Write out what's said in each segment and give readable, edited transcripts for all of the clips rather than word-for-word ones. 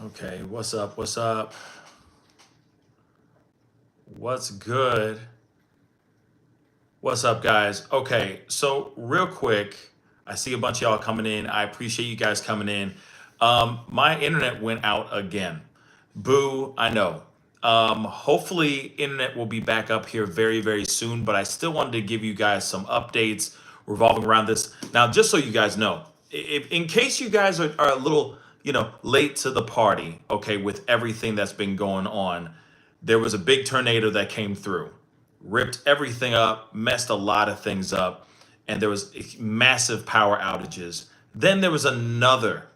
Okay, what's up? What's up? What's good? What's up, guys? Okay, so real quick, I see a bunch of y'all coming in. I appreciate you guys coming in. My internet went out again. Boo, I know. Hopefully, internet will be back up here very, very soon, but I still wanted to give you guys some updates revolving around this. Now, just so you guys know, if, in case you guys are a little, late to the party, okay, with everything that's been going on, there was a big tornado that came through, ripped everything up, messed a lot of things up, and there was massive power outages. Then there was another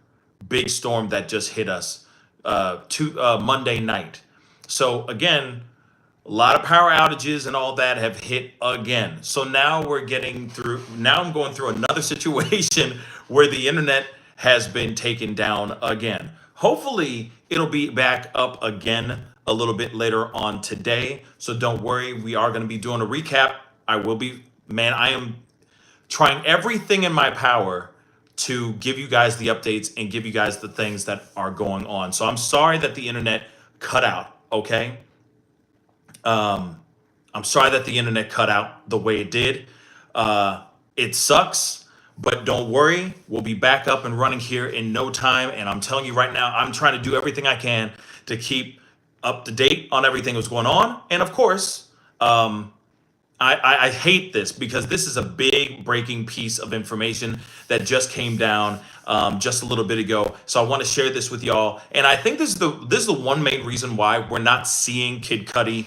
big storm that just hit us Monday night. So again, a lot of power outages and all that have hit again. So now we're getting through. Now I'm going through another situation where the internet has been taken down again. Hopefully, it'll be back up again a little bit later on today. So don't worry, we are going to be doing a recap. I will be, man, I am trying everything in my power to give you guys the updates and give you guys the things that are going on. So I'm sorry that the internet cut out, okay? I'm sorry that the internet cut out the way it did. It sucks, but don't worry. We'll be back up and running here in no time. And I'm telling you right now, I'm trying to do everything I can to keep up to date on everything that's going on. And of course, I hate this because this is a big breaking piece of information that just came down just a little bit ago. So I want to share this with y'all. And I think this is the one main reason why we're not seeing Kid Cudi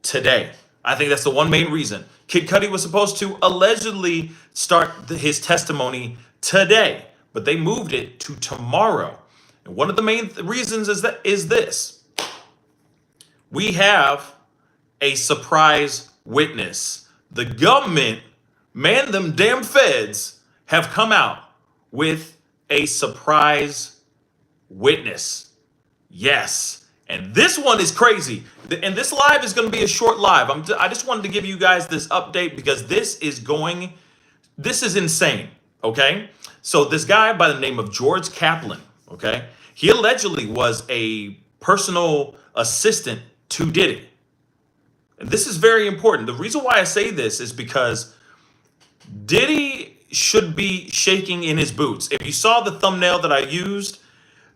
today. I think that's the one main reason. Kid Cudi was supposed to allegedly start his testimony today, but they moved it to tomorrow. And one of the main reasons is this: we have a surprise witness. The government, man, them damn feds have come out with a surprise witness. Yes. And this one is crazy. And this live is going to be a short live. I just wanted to give you guys this update because this is insane. Okay. So this guy by the name of George Kaplan, okay, he allegedly was a personal assistant to Diddy. And this is very important. The reason why I say this is because Diddy should be shaking in his boots. If you saw the thumbnail that I used,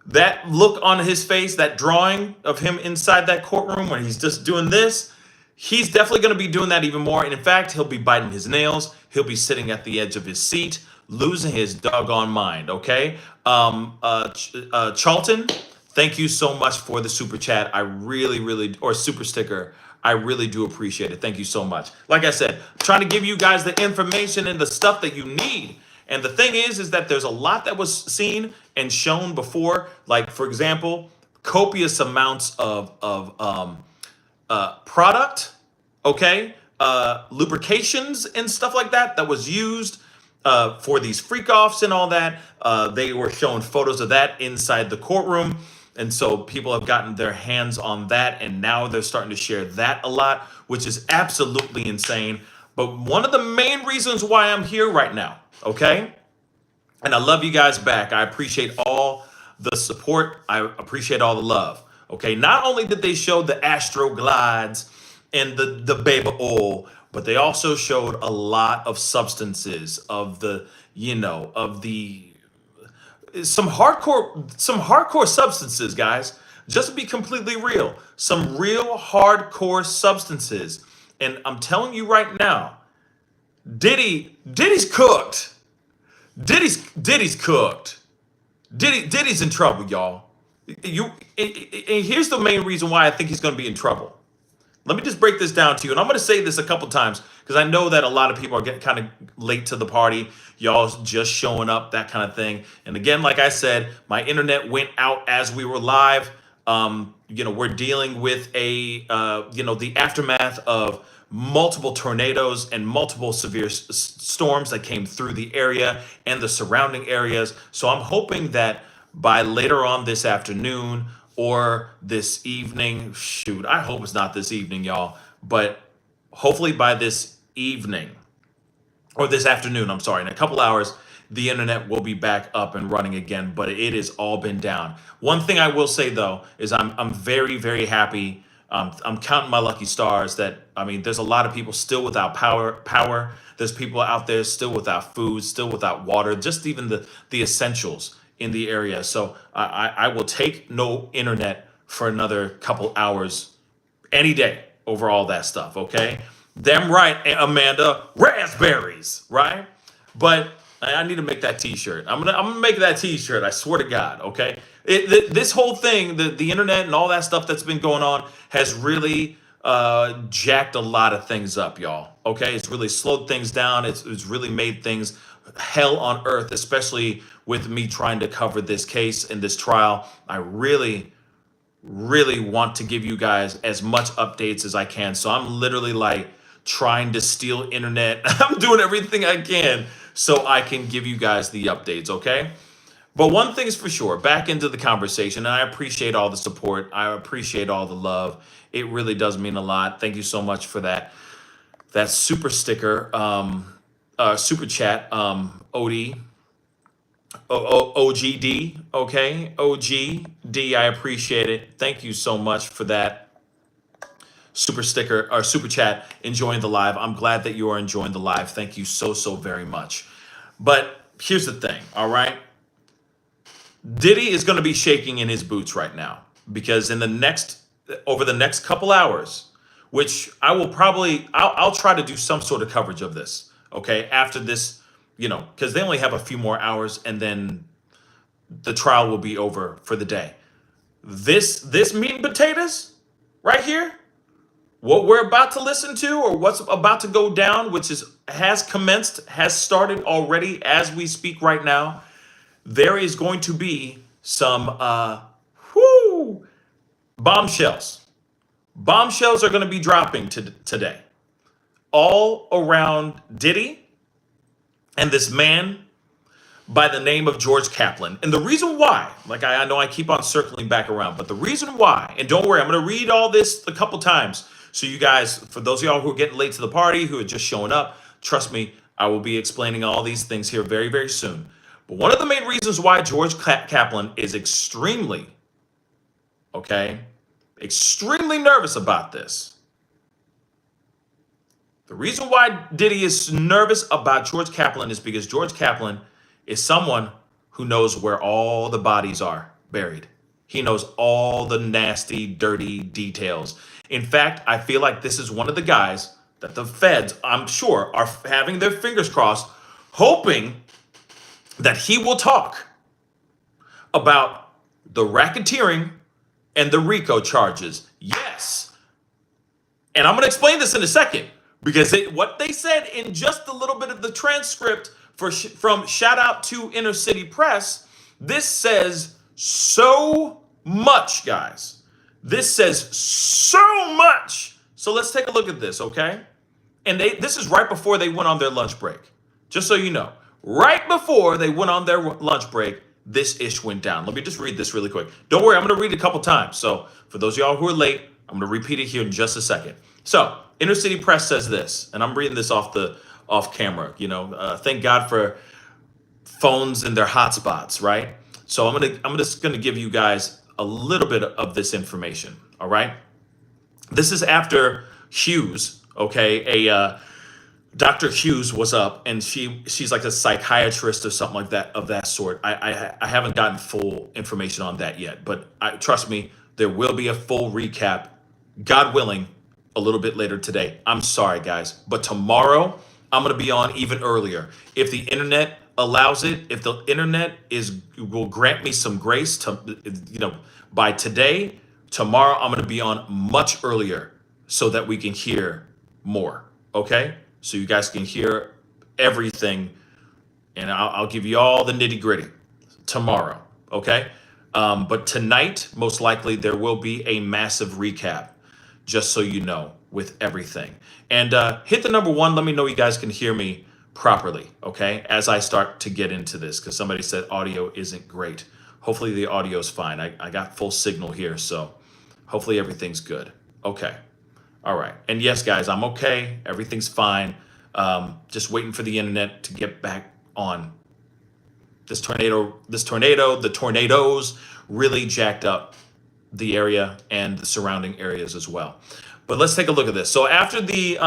that look on his face, that drawing of him inside that courtroom when he's just doing this, he's definitely going to be doing that even more. And in fact, he'll be biting his nails. He'll be sitting at the edge of his seat, losing his doggone mind. Okay. Charlton, thank you so much for the super chat. I really, or super sticker. I really do appreciate it. Thank you so much. Like I said, I'm trying to give you guys the information and the stuff that you need. And the thing is that there's a lot that was seen and shown before. Like, for example, copious amounts of product, okay, lubrications and stuff like that was used for these freak offs and all that. They were showing photos of that inside the courtroom. And so people have gotten their hands on that, and now they're starting to share that a lot, which is absolutely insane. But one of the main reasons why I'm here right now, okay? And I love you guys back. I appreciate all the support. I appreciate all the love, okay? Not only did they show the Astro Glides and the baby oil, but they also showed a lot of substances of the, some hardcore substances, guys. Just to be completely real, some real hardcore substances. And I'm telling you right now, Diddy's cooked. Diddy's cooked. Diddy's in trouble, y'all. And here's the main reason why I think he's going to be in trouble. Let me just break this down to you. And I'm going to say this a couple times because I know that a lot of people are getting kind of late to the party. Y'all just showing up, that kind of thing. And again, like I said, my internet went out as we were live. We're dealing with the aftermath of multiple tornadoes and multiple severe storms that came through the area and the surrounding areas. So I'm hoping that by later on this afternoon or this evening, shoot, I hope it's not this evening, y'all, but hopefully by this evening or this afternoon, I'm sorry, in a couple hours, the internet will be back up and running again, but it has all been down. One thing I will say though is I'm very, very happy. I'm counting my lucky stars that, I mean, there's a lot of people still without power. There's people out there still without food, still without water, just even the essentials in the area. So I will take no internet for another couple hours any day over all that stuff, okay? Them right, Amanda, raspberries, right? But I need to make that T-shirt. I'm gonna make that T-shirt. I swear to God. Okay. This whole thing, the internet and all that stuff that's been going on, has really jacked a lot of things up, y'all. Okay, it's really slowed things down. It's really made things hell on earth, especially with me trying to cover this case and this trial. I really want to give you guys as much updates as I can. So I'm literally like trying to steal internet. I'm doing everything I can so I can give you guys the updates, okay? But one thing's for sure, back into the conversation, and I appreciate all the support. I appreciate all the love. It really does mean a lot. Thank you so much for that super sticker, super chat, OD. OGD, okay? OGD, I appreciate it. Thank you so much for that super sticker or super chat, enjoying the live. I'm glad that you are enjoying the live. Thank you so very much. But here's the thing, all right? Diddy is going to be shaking in his boots right now because over the next couple hours, which I'll try to do some sort of coverage of this, okay? After this, because they only have a few more hours and then the trial will be over for the day. This meat and potatoes right here, what we're about to listen to or what's about to go down, which has started already as we speak right now, there is going to be some bombshells. Bombshells are going to be dropping today all around Diddy and this man by the name of George Kaplan. And the reason why, like I know I keep on circling back around, but the reason why, and don't worry, I'm going to read all this a couple times. So you guys, for those of y'all who are getting late to the party, who are just showing up, trust me, I will be explaining all these things here very, very soon. But one of the main reasons why George Kaplan is extremely nervous about this. The reason why Diddy is nervous about George Kaplan is because George Kaplan is someone who knows where all the bodies are buried. He knows all the nasty, dirty details. In fact, I feel like this is one of the guys that the feds, I'm sure, are having their fingers crossed, hoping that he will talk about the racketeering and the RICO charges. Yes. And I'm going to explain this in a second. Because what they said in just a little bit of the transcript from shout out to Inner City Press, this says so much, guys. This says so much. So let's take a look at this, okay? And this is right before they went on their lunch break. Just so you know, right before they went on their lunch break, this ish went down. Let me just read this really quick. Don't worry, I'm going to read it a couple times. So for those of y'all who are late, I'm going to repeat it here in just a second. So Inner City Press says this, and I'm reading this off camera. Thank God for phones and their hotspots, right? So I'm just gonna give you guys a little bit of this information. All right, this is after Hughes. Okay, Dr. Hughes was up, and she's like a psychiatrist or something like that of that sort. I haven't gotten full information on that yet, but trust me, there will be a full recap, God willing, a little bit later today. I'm sorry, guys, but tomorrow I'm going to be on even earlier. If the internet allows it, if the internet will grant me some grace to, by today, tomorrow I'm going to be on much earlier so that we can hear more. Okay? So you guys can hear everything, and I'll give you all the nitty gritty tomorrow. Okay? But tonight, most likely, there will be a massive recap, just so you know, with everything. And hit the number 1. Let me know you guys can hear me properly, okay? As I start to get into this, because somebody said audio isn't great. Hopefully the audio is fine. I got full signal here, so hopefully everything's good. Okay. All right. And yes, guys, I'm okay. Everything's fine. Just waiting for the internet to get back on The tornadoes really jacked up the area and the surrounding areas as well. But let's take a look at this. So after the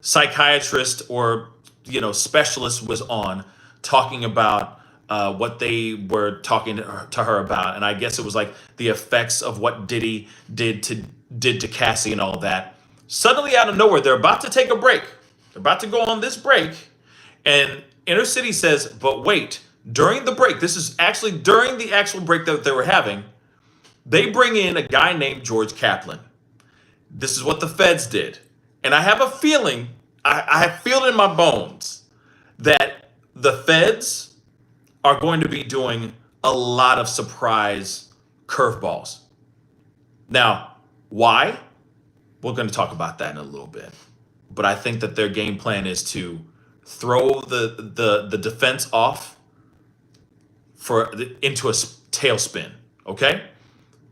psychiatrist or specialist was on talking about what they were talking to her about, and I guess it was like the effects of what Diddy did to Cassie and all that. Suddenly, out of nowhere, they're about to take a break. They're about to go on this break, and Inner City says, "But wait, during the break, this is actually during the actual break that they were having, they bring in a guy named George Kaplan. This is what the feds did, and I have a feeling, I feel it in my bones that the feds are going to be doing a lot of surprise curveballs. Now, why? We're going to talk about that in a little bit. But I think that their game plan is to throw the defense off into a tailspin. Okay,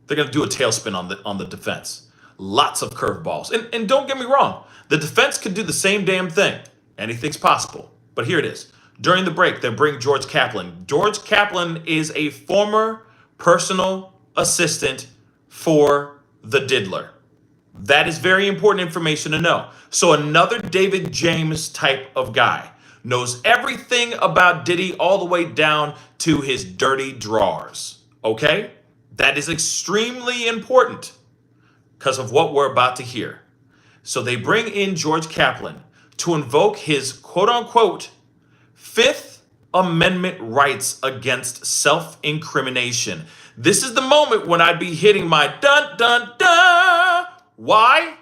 they're going to do a tailspin on the defense. Lots of curveballs, and don't get me wrong, the defense could do the same damn thing. Anything's possible. But here it is. During the break, they bring George Kaplan. George Kaplan is a former personal assistant for the diddler. That is very important information to know. So another David James type of guy knows everything about Diddy all the way down to his dirty drawers. Okay? That is extremely important because of what we're about to hear. So they bring in George Kaplan to invoke his quote-unquote Fifth Amendment rights against self-incrimination. This is the moment when I'd be hitting my dun dun dun. Why?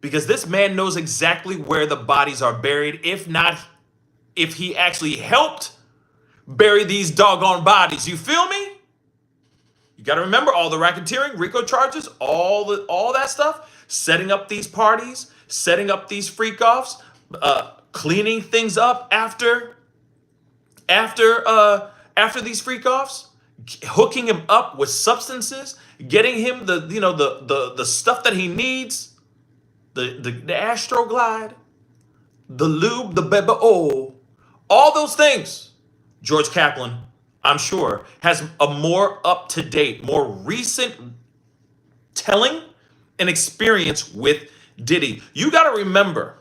Because this man knows exactly where the bodies are buried, if he actually helped bury these doggone bodies. You feel me? You got to remember all the racketeering, RICO charges, all that stuff, setting up these parties, setting up these freak-offs, cleaning things up after these freak-offs, hooking him up with substances, getting him the stuff that he needs, the Astroglide, the lube, the baby oil, all those things. George Kaplan, I'm sure, has a more up-to-date, more recent telling and experience with Diddy. You got to remember,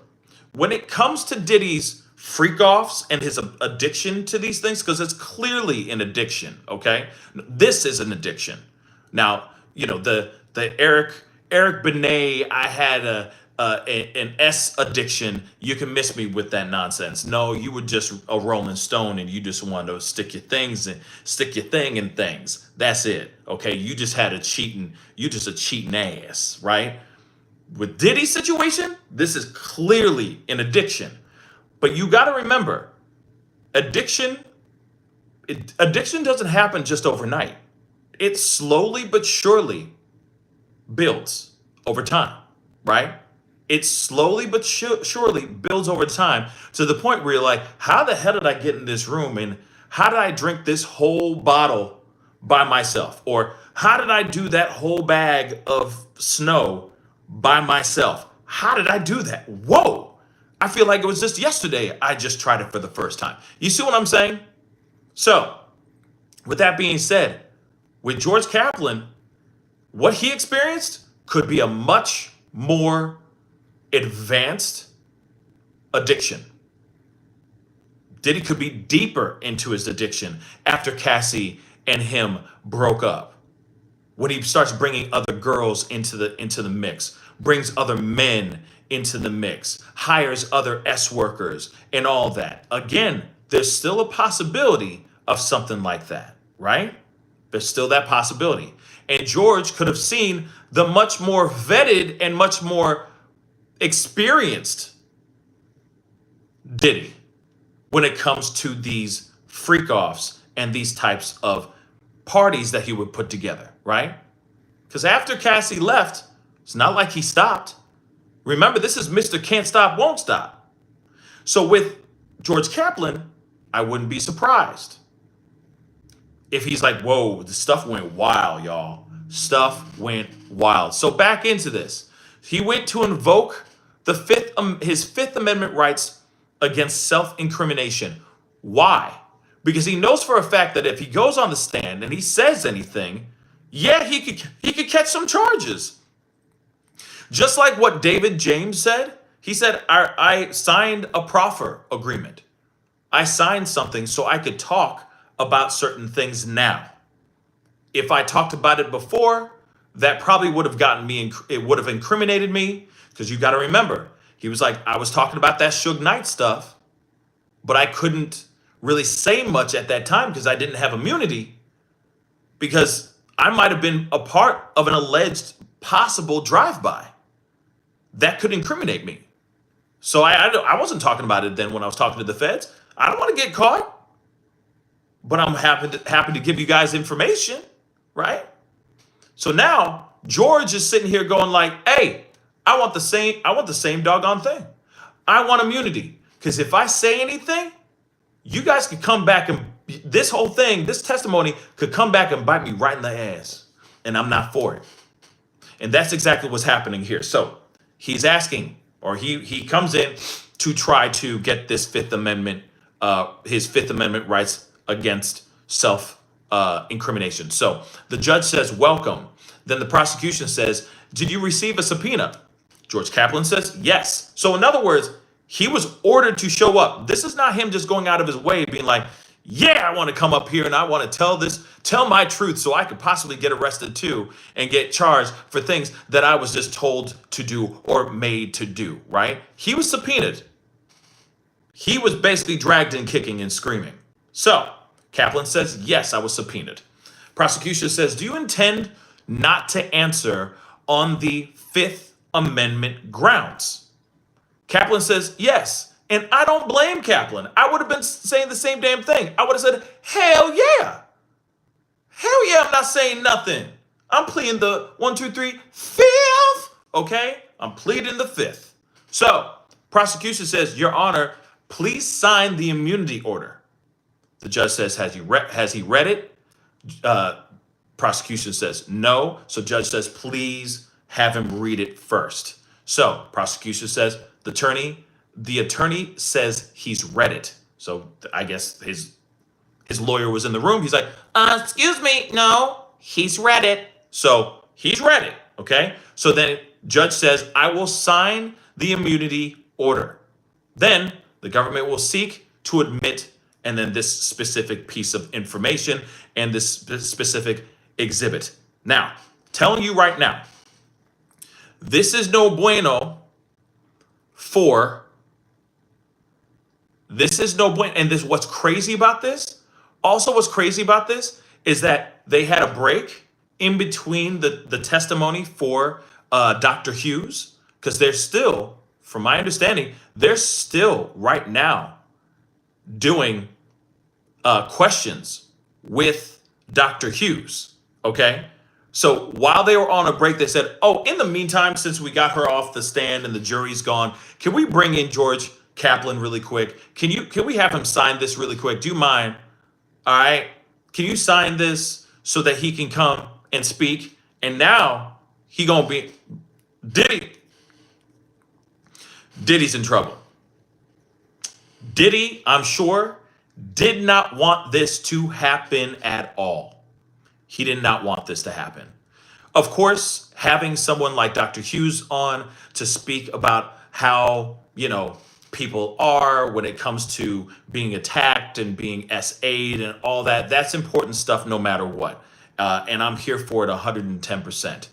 when it comes to Diddy's freak-offs and his addiction to these things, because it's clearly an addiction, okay? This is an addiction. Now, the Eric Benet, I had an S addiction. You can miss me with that nonsense. No, you were just a Rolling Stone and you just wanted to stick your thing in things. That's it, okay? You just a cheating ass, right? With Diddy's situation, this is clearly an addiction. But you got to remember, addiction doesn't happen just overnight. It slowly but surely builds over time, right? It slowly but surely builds over time to the point where you're like, how the hell did I get in this room? And how did I drink this whole bottle by myself? Or how did I do that whole bag of snow by myself? How did I do that? Whoa! I feel like it was just yesterday I just tried it for the first time. You see what I'm saying? So, with that being said, with George Kaplan, what he experienced could be a much more advanced addiction. Diddy could be deeper into his addiction after Cassie and him broke up. When he starts bringing other girls into the mix, brings other men into the mix, hires other S workers and all that. Again, there's still a possibility of something like that, right? There's still that possibility. And George could have seen the much more vetted and much more experienced Diddy when it comes to these freak-offs and these types of parties that he would put together, right? Because after Cassie left, it's not like he stopped. Remember, this is Mr. Can't Stop, Won't Stop. So with George Kaplan, I wouldn't be surprised if he's like, whoa, the stuff went wild, y'all. Stuff went wild. So back into this. He went to invoke his Fifth Amendment rights against self-incrimination. Why? Because he knows for a fact that if he goes on the stand and he says anything, yeah, he could catch some charges. Just like what David James said, he said, I signed a proffer agreement. I signed something so I could talk about certain things now. If I talked about it before, that probably would have gotten me, it would have incriminated me, because you got to remember, he was like, I was talking about that Suge Knight stuff, but I couldn't really say much at that time because I didn't have immunity, because I might have been a part of an alleged possible drive-by. That could incriminate me. So I wasn't talking about it then when I was talking to the feds. I don't want to get caught, but I'm happy to give you guys information, right? So now George is sitting here going like, hey, I want the same doggone thing. I want immunity. Because if I say anything, you guys could come back and this whole thing, this testimony could come back and bite me right in the ass. And I'm not for it. And that's exactly what's happening here. So he's asking, or he comes in to try to get this Fifth Amendment, his Fifth Amendment rights against self-incrimination. So the judge says, welcome. Then the prosecution says, did you receive a subpoena? George Kaplan says, yes. So in other words, he was ordered to show up. This is not him just going out of his way being like, yeah, I want to come up here and I want to tell my truth so I could possibly get arrested too and get charged for things that I was just told to do or made to do, right? He was subpoenaed. He was basically dragged in kicking and screaming. So Kaplan says, yes, I was subpoenaed. Prosecution says, do you intend not to answer on the Fifth Amendment grounds? Kaplan says, yes. And I don't blame Kaplan. I would have been saying the same damn thing. I would have said, hell yeah. Hell yeah, I'm not saying nothing. I'm pleading the 1, 2, 3, fifth. Okay? I'm pleading the fifth. So, prosecution says, Your Honor, please sign the immunity order. The judge says, has he read it? Prosecution says, no. So judge says, please have him read it first. So prosecution says, the attorney says he's read it. So I guess his lawyer was in the room. He's like, excuse me, no, he's read it. So he's read it, okay? So then judge says, I will sign the immunity order. Then the government will seek to admit, and then this specific piece of information and this specific exhibit. Now, telling you right now, this is no bueno and this, what's crazy about this is that they had a break in between the testimony for Dr. Hughes, because they're still, from my understanding, they're still right now doing questions with Dr. Hughes, okay? So while they were on a break, they said, oh, in the meantime, since we got her off the stand and the jury's gone, can we bring in George Kaplan really quick? Can we have him sign this really quick? Do you mind? All right. Can you sign this so that he can come and speak? And now he gonna be Diddy's in trouble. Diddy, I'm sure, did not want this to happen at all. He did not want this to happen. Of course, having someone like Dr. Hughes on to speak about how, people are when it comes to being attacked and being SA'd and all that, that's important stuff no matter what. And I'm here for it 110%.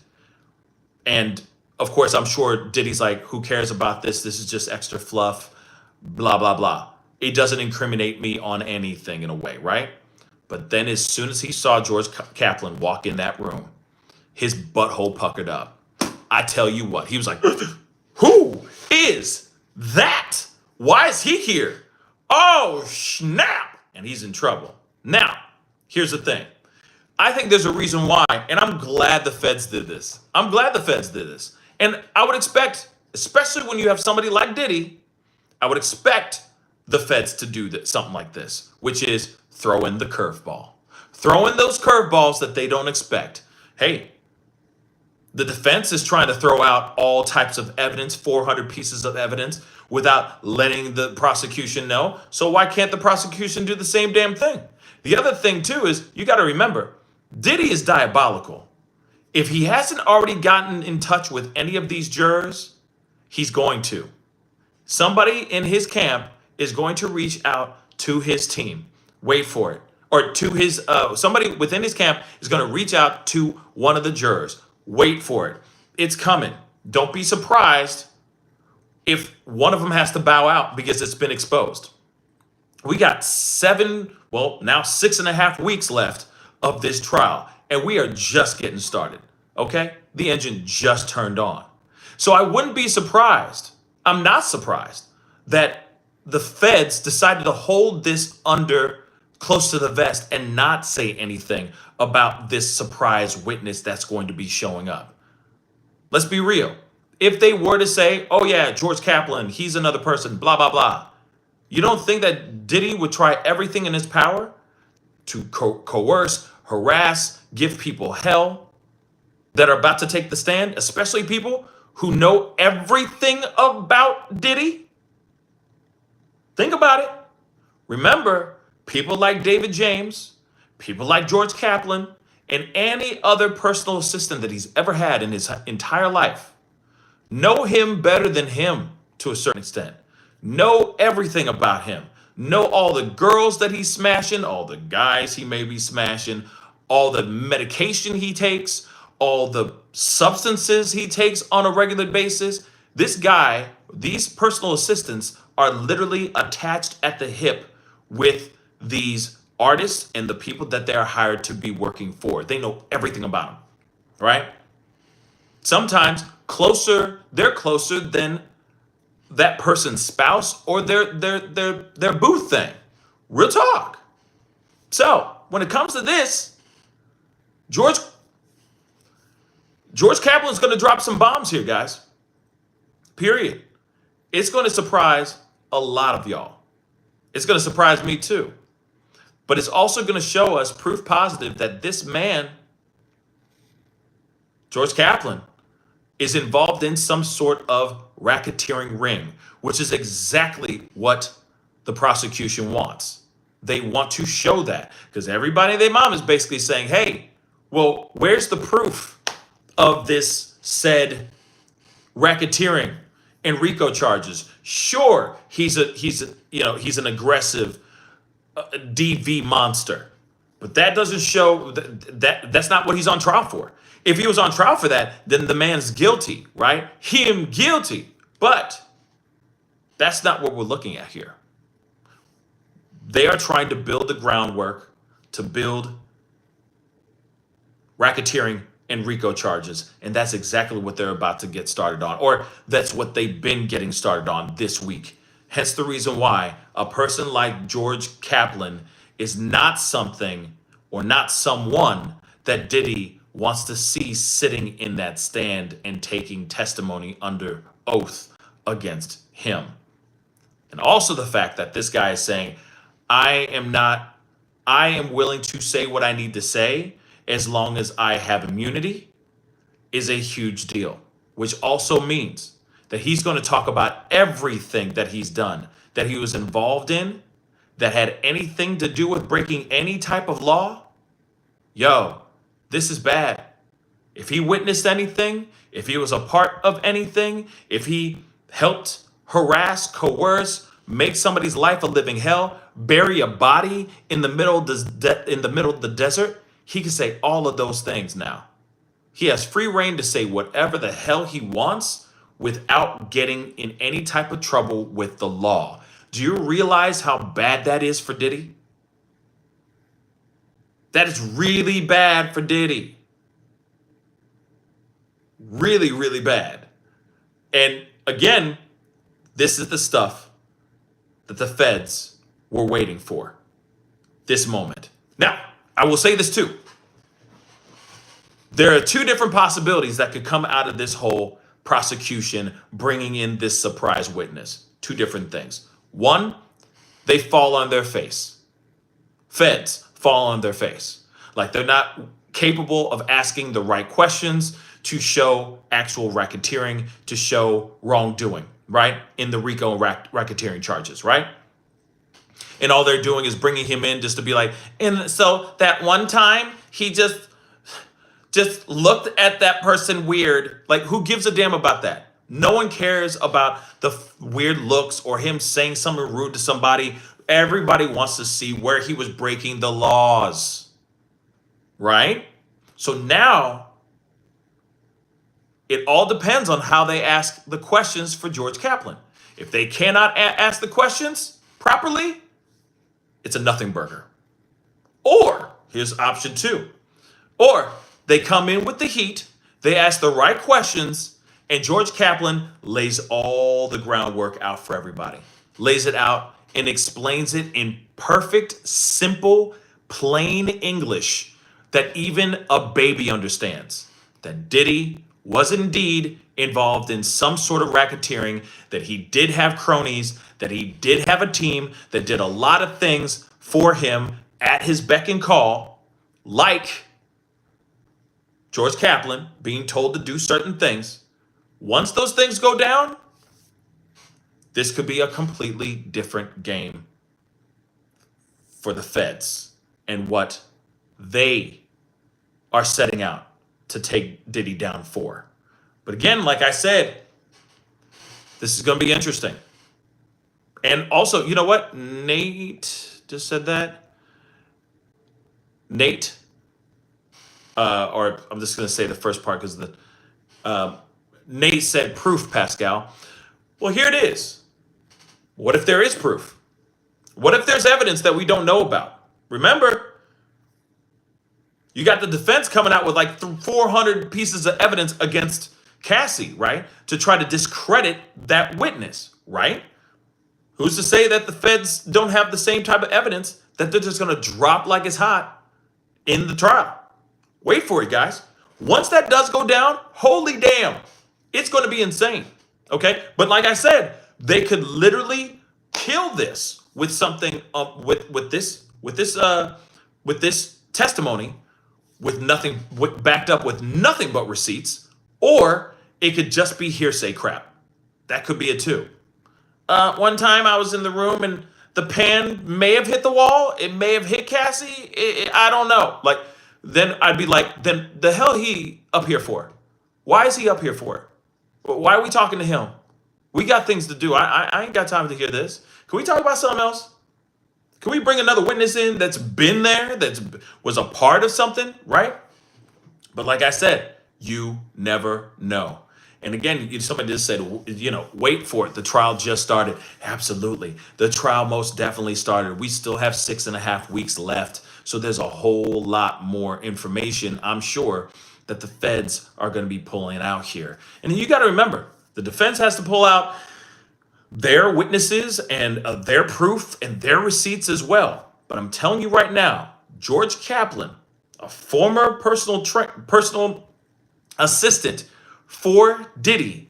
And of course, I'm sure Diddy's like, who cares about this? This is just extra fluff, blah, blah, blah. It doesn't incriminate me on anything in a way, right? But then as soon as he saw George Kaplan walk in that room, his butthole puckered up. I tell you what, he was like, who is that? Why is he here? Oh, snap. And he's in trouble. Now, here's the thing. I think there's a reason why, and I'm glad the feds did this. And I would expect, especially when you have somebody like Diddy, I would expect the feds to do something like this, which is throw in the curveball. Throw in those curveballs that they don't expect. Hey, the defense is trying to throw out all types of evidence, 400 pieces of evidence. without letting the prosecution know. So why can't the prosecution do the same damn thing? The other thing too is you got to remember, Diddy is diabolical. If he hasn't already gotten in touch with any of these jurors, he's going to. Somebody in his camp is going to reach out to his team. Wait for it. Or to his, somebody within his camp is going to reach out to one of the jurors. Wait for it. It's coming. Don't be surprised if one of them has to bow out because it's been exposed. We got now 6.5 weeks left of this trial, and we are just getting started. Okay? The engine just turned on. So I wouldn't be surprised. I'm not surprised that the feds decided to hold this under close to the vest and not say anything about this surprise witness that's going to be showing up. Let's be real. If they were to say, oh yeah, George Kaplan, he's another person, blah, blah, blah. You don't think that Diddy would try everything in his power to coerce, harass, give people hell that are about to take the stand, especially people who know everything about Diddy? Think about it. Remember, people like David James, people like George Kaplan, and any other personal assistant that he's ever had in his entire life know him better than him to a certain extent. Know everything about him. Know all the girls that he's smashing, all the guys he may be smashing, all the medication he takes, all the substances he takes on a regular basis. This guy, these personal assistants are literally attached at the hip with these artists and the people that they're hired to be working for. They know everything about them, right? Sometimes they're closer than that person's spouse or their boo thing. Real talk. So when it comes to this, George Kaplan's going to drop some bombs here, guys. Period. It's going to surprise a lot of y'all. It's going to surprise me too. But it's also going to show us proof positive that this man, George Kaplan, is involved in some sort of racketeering ring, which is exactly what the prosecution wants. They want to show that because everybody and their mom is basically saying, hey, well, where's the proof of this said racketeering and RICO charges? Sure, he's an aggressive DV monster, but that doesn't show that's not what he's on trial for. If he was on trial for that, then the man's guilty, right? Him guilty. But that's not what we're looking at here. They are trying to build the groundwork to build racketeering and RICO charges. And that's exactly what they're about to get started on, or that's what they've been getting started on this week. Hence the reason why a person like George Kaplan is not something or not someone that Diddy wants to see sitting in that stand and taking testimony under oath against him. And also the fact that this guy is saying, I am willing to say what I need to say as long as I have immunity, is a huge deal, which also means that he's going to talk about everything that he's done, that he was involved in, that had anything to do with breaking any type of law. Yo, this is bad. If he witnessed anything, if he was a part of anything, if he helped harass, coerce, make somebody's life a living hell, bury a body in the middle of the desert, he can say all of those things now. He has free reign to say whatever the hell he wants without getting in any type of trouble with the law. Do you realize how bad that is for Diddy? That is really bad for Diddy. Really, really bad. And again, this is the stuff that the feds were waiting for. This moment. Now, I will say this too. There are two different possibilities that could come out of this whole prosecution bringing in this surprise witness. Two different things. One, they fall on their face. Feds fall on their face. Like they're not capable of asking the right questions to show actual racketeering, to show wrongdoing. right? In the RICO and racketeering charges, right? And all they're doing is bringing him in just to be like, and so that one time he just looked at that person weird. Like, who gives a damn about that? No one cares about the weird looks or him saying something rude to somebody. Everybody wants to see where he was breaking the laws, right? So now it all depends on how they ask the questions for George Kaplan. If they cannot ask the questions properly, it's a nothing burger. Or here's option 2. Or they come in with the heat, they ask the right questions, and George Kaplan lays all the groundwork out for everybody. Lays it out and explains it in perfect, simple, plain English that even a baby understands. That Diddy was indeed involved in some sort of racketeering, that he did have cronies, that he did have a team that did a lot of things for him at his beck and call, like George Kaplan being told to do certain things. Once those things go down, this could be a completely different game for the feds and what they are setting out to take Diddy down for. But again, like I said, this is going to be interesting. And also, you know what? Nate just said that. Nate, or I'm just going to say the first part because Nate said proof, Pascal. Well, here it is. What if there is proof? What if there's evidence that we don't know about? Remember, you got the defense coming out with like 400 pieces of evidence against Cassie, right? To try to discredit that witness, right? Who's to say that the feds don't have the same type of evidence that they're just going to drop like it's hot in the trial? Wait for it, guys. Once that does go down, holy damn, it's going to be insane. Okay? But like I said, they could literally kill this with something with this testimony with nothing backed up with nothing but receipts, or it could just be hearsay crap. That could be it too. One time I was in the room and the pan may have hit the wall. It may have hit Cassie. I don't know. Like, then I'd be like, then the hell he up here for? Why is he up here for? Why are we talking to him? We got things to do. I ain't got time to hear this. Can we talk about something else? Can we bring another witness in that's been there, was a part of something, right? But like I said, you never know. And again, somebody just said, wait for it. The trial just started. Absolutely. The trial most definitely started. We still have 6.5 weeks left. So there's a whole lot more information, I'm sure, that the feds are going to be pulling out here. And you got to remember, the defense has to pull out their witnesses and their proof and their receipts as well. But I'm telling you right now, George Kaplan, a former personal assistant for Diddy,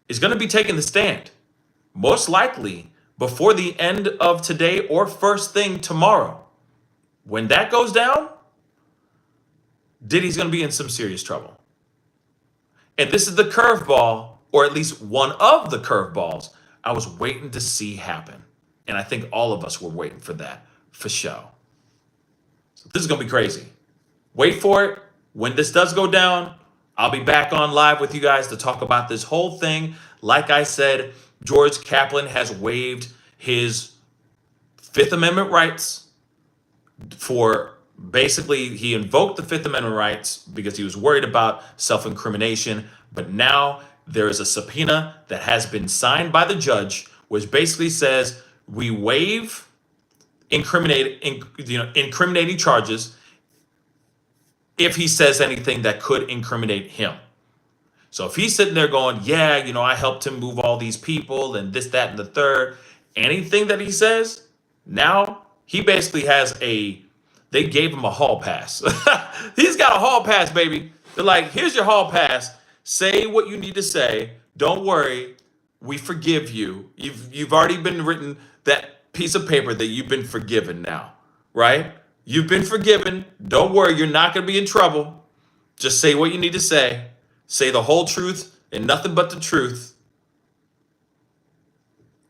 is going to be taking the stand, most likely before the end of today or first thing tomorrow. When that goes down, Diddy's going to be in some serious trouble. And this is the curveball, or at least one of the curveballs I was waiting to see happen. And I think all of us were waiting for that, for sure. So this is going to be crazy. Wait for it. When this does go down, I'll be back on live with you guys to talk about this whole thing. Like I said, George Kaplan has waived his Fifth Amendment rights for basically, he invoked the Fifth Amendment rights because he was worried about self-incrimination. But now there is a subpoena that has been signed by the judge, which basically says we waive incriminating charges if he says anything that could incriminate him. So if he's sitting there going, yeah, I helped him move all these people and this, that, and the third, anything that he says, now he basically they gave him a hall pass. He's got a hall pass, baby. They're like, here's your hall pass. Say what you need to say. Don't worry. We forgive you. You've already been written that piece of paper that you've been forgiven now, right? You've been forgiven. Don't worry. You're not going to be in trouble. Just say what you need to say. Say the whole truth and nothing but the truth.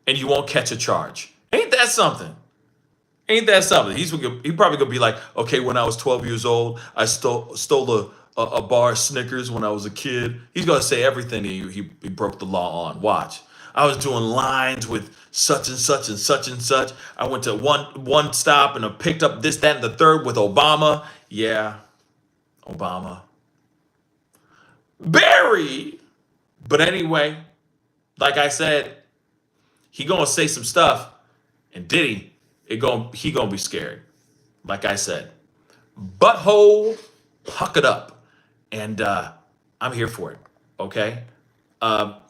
and you won't catch a charge. Ain't that something? Ain't that something? He probably gonna be like, okay, when I was 12 years old, I stole a bar of Snickers when I was a kid. He's gonna say everything that he broke the law on. Watch. I was doing lines with such and such and such and such. I went to one stop and I picked up this, that, and the third with Obama. Yeah, Obama. Barry. But anyway, like I said, he gonna say some stuff, and Diddy, he gonna be scared. Like I said, butthole, huck it up, and I'm here for it. Okay.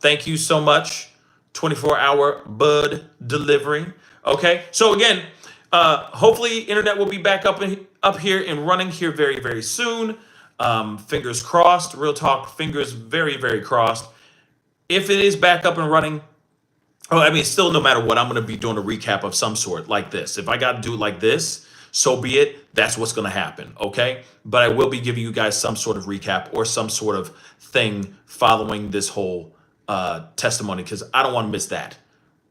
Thank you so much. 24-hour bud delivery. Okay. So again, hopefully internet will be back up here and running here very, very soon. Fingers crossed. Real talk. Fingers very, very crossed. If it is back up and running, oh, I mean, still, no matter what, I'm going to be doing a recap of some sort like this. If I got to do it like this, so be it. That's what's going to happen. Okay. But I will be giving you guys some sort of recap or some sort of thing following this whole testimony, because I don't want to miss that.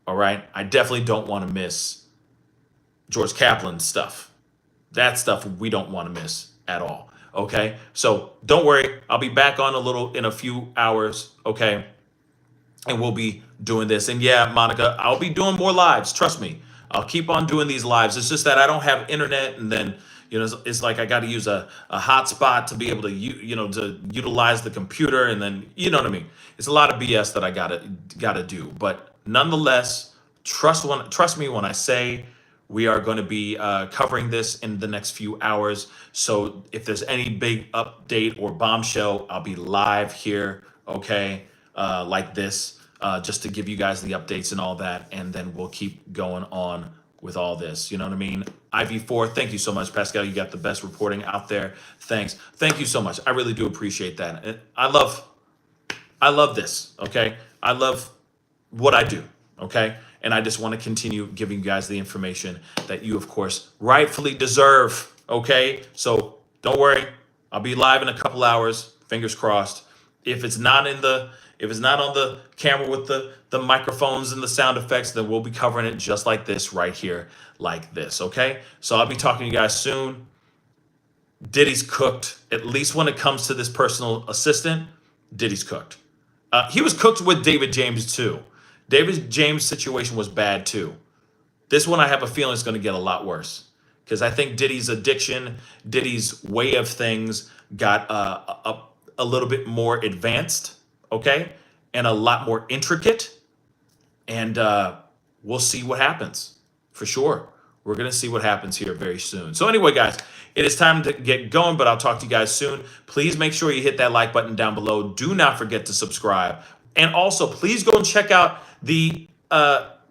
All right. I definitely don't want to miss George Kaplan's stuff. That stuff we don't want to miss at all. Okay. So don't worry. I'll be back on in a few hours. Okay. And we'll be doing this. And yeah, Monica, I'll be doing more lives. Trust me. I'll keep on doing these lives. It's just that I don't have internet, and then, you know, it's like I got to use a hotspot to be able to, to utilize the computer, and then, you know what I mean? It's a lot of BS that I gotta do. But nonetheless, trust me when I say we are going to be covering this in the next few hours. So if there's any big update or bombshell, I'll be live here, okay, like this. Just to give you guys the updates and all that, and then we'll keep going on with all this. You know what I mean? IV4, thank you so much, Pascal. You got the best reporting out there. Thanks. Thank you so much. I really do appreciate that. And I love this, okay? I love what I do, okay? And I just want to continue giving you guys the information that you, of course, rightfully deserve, okay? So don't worry. I'll be live in a couple hours. Fingers crossed. If it's not on the camera with the microphones and the sound effects, then we'll be covering it just like this right here, like this, okay? So I'll be talking to you guys soon. Diddy's cooked, at least when it comes to this personal assistant. Diddy's cooked. He was cooked with David James too. David James' situation was bad too. This one I have a feeling is going to get a lot worse, because I think Diddy's addiction, Diddy's way of things got a little bit more advanced, okay, and a lot more intricate, and we'll see what happens, for sure. We're going to see what happens here very soon. So anyway, guys, it is time to get going, but I'll talk to you guys soon. Please make sure you hit that like button down below. Do not forget to subscribe. And also, please go and check out the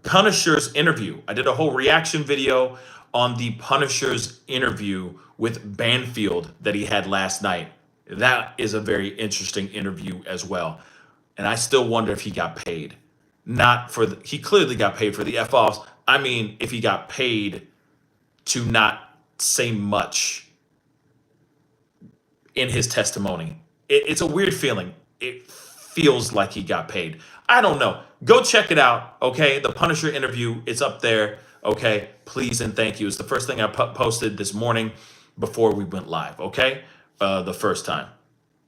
Punisher's interview. I did a whole reaction video on the Punisher's interview with Banfield that he had last night. That is a very interesting interview as well. And I still wonder if he got paid. He clearly got paid for the F-offs. I mean, if he got paid to not say much in his testimony. It's a weird feeling. It feels like he got paid. I don't know. Go check it out, okay? The Punisher interview, it's up there, okay? Please and thank you. It's the first thing I posted this morning before we went live, okay? The first time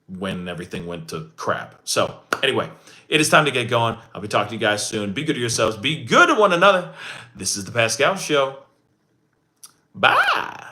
when everything went to crap. So anyway, it is time to get going. I'll be talking to you guys soon. Be good to yourselves. Be good to one another. This is the Pascal Show. Bye.